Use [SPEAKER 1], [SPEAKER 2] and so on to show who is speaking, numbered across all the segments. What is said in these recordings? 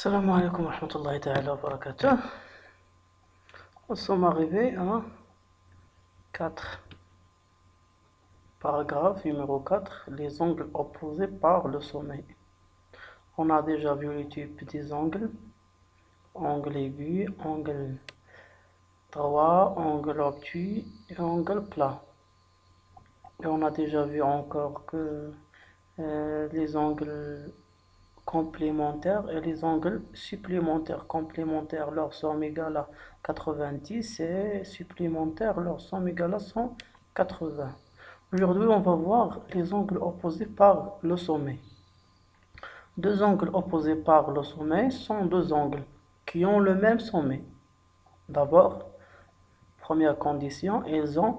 [SPEAKER 1] Salam alaikum wa rahmatullahi ta'ala wa barakatuh. Nous sommes arrivés à 4. Paragraphe numéro 4. Les angles opposés par le sommet. On a déjà vu les types des angles. Angle aigu, angle droit, angle obtus et angle plat. Et on a déjà vu encore que les angles complémentaires et les angles supplémentaires. Complémentaires, leur somme égale à 90 et supplémentaires, leur somme égale à 180. Aujourd'hui, on va voir les angles opposés par le sommet. Deux angles opposés par le sommet sont deux angles qui ont le même sommet. D'abord, première condition, ils ont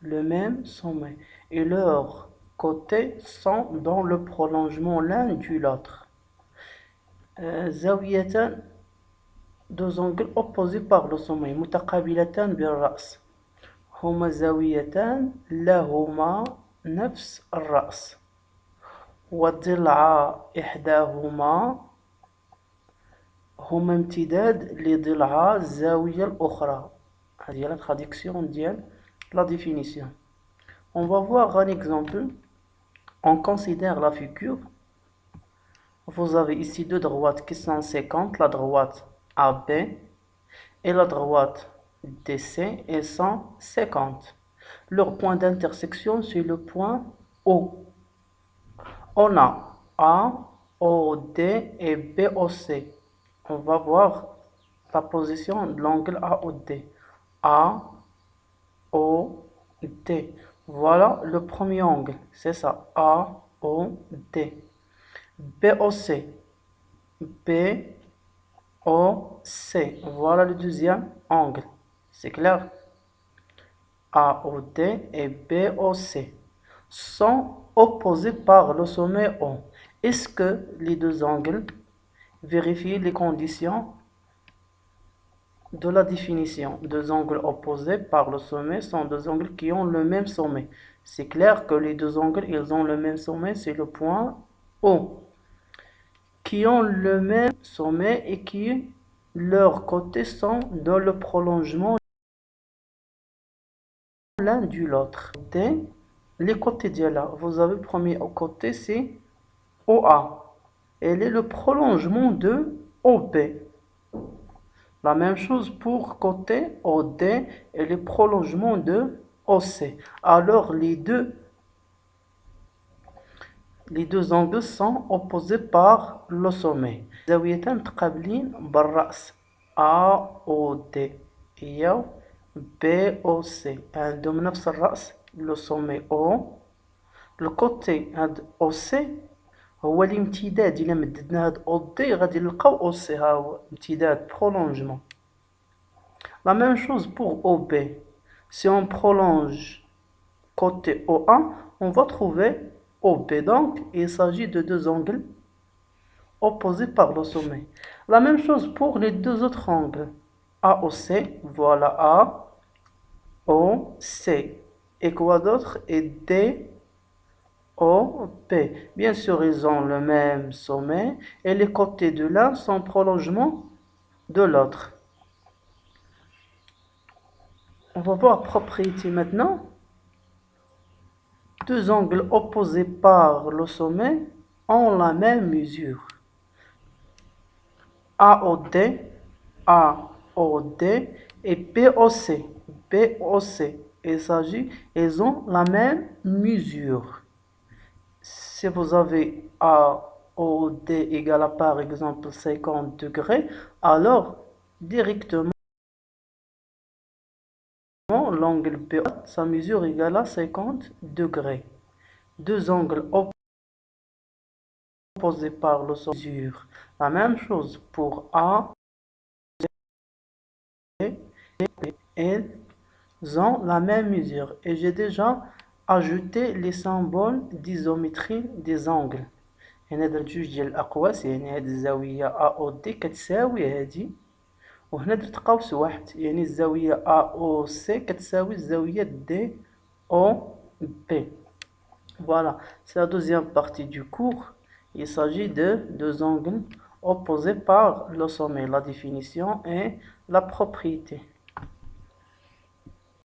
[SPEAKER 1] le même sommet et leurs côtés sont dans le prolongement l'un de l'autre. زاويتان deux angles opposés par le sommet متقابلتان بالرأس هما زاويتان لهما نفس الرأس وضلع إحداهما هما امتداد لضلع الزاوية الأخرى. هذه la traduction ديال la définition. On va voir un exemple. On considère la figure. Vous avez ici deux droites qui sont 50, la droite AB et la droite DC et sont 50. Leur point d'intersection, c'est le point O. On a A, OD et BOC. On va voir la position de l'angle AOD. A, O, D. Voilà le premier angle, c'est ça, A, O, D. BOC, BOC, voilà le deuxième angle, c'est clair. AOD et BOC sont opposés par le sommet O. Est-ce que les deux angles vérifient les conditions de la définition? Deux angles opposés par le sommet sont deux angles qui ont le même sommet. C'est clair que les deux angles, ils ont le même sommet, c'est le point O. Qui ont le même sommet et qui, leurs côtés sont dans le prolongement l'un de l'autre. Les côtés de là, vous avez le premier côté, c'est OA. Elle est le prolongement de OB. La même chose pour côté OD et le prolongement de OC. Alors les deux angles sont opposés par le sommet. زاويتان متقابلين بالرأس AOD هي BOC عندهم نفس الرأس le sommet O. الكوتي هاد OC هو الامتداد. إلا مددنا هاد OD غادي نلقاو OC ها هو امتداد prolongement. La même chose pour OB. Si on prolonge côté O1, on va trouver OB. Donc, il s'agit de deux angles opposés par le sommet. La même chose pour les deux autres angles. AOC, voilà A, O, C. Et quoi d'autre? Et D, O, P. Bien sûr, ils ont le même sommet et les côtés de l'un sont prolongement de l'autre. On va voir propriété maintenant. Deux angles opposés par le sommet ont la même mesure. AOD et BOC. Ils ont la même mesure. Si vous avez AOD égale à par exemple 50 degrés, alors directement l'angle BO, sa mesure égale à 50 degrés. Deux angles opposés par le sommet. La même chose pour A et ils ont la même mesure. Et j'ai déjà ajouté les symboles d'isométrie des angles. هنا درت جوج ديال الأقواس، يعني هاد الزاوية AOD كتساوي هادي، وهنا درت قوس واحد، يعني الزاوية AOC كتساوي الزاوية DOB. Voilà, c'est la deuxième partie du cours. Il s'agit de deux angles opposées par le sommet. La définition est la propriété.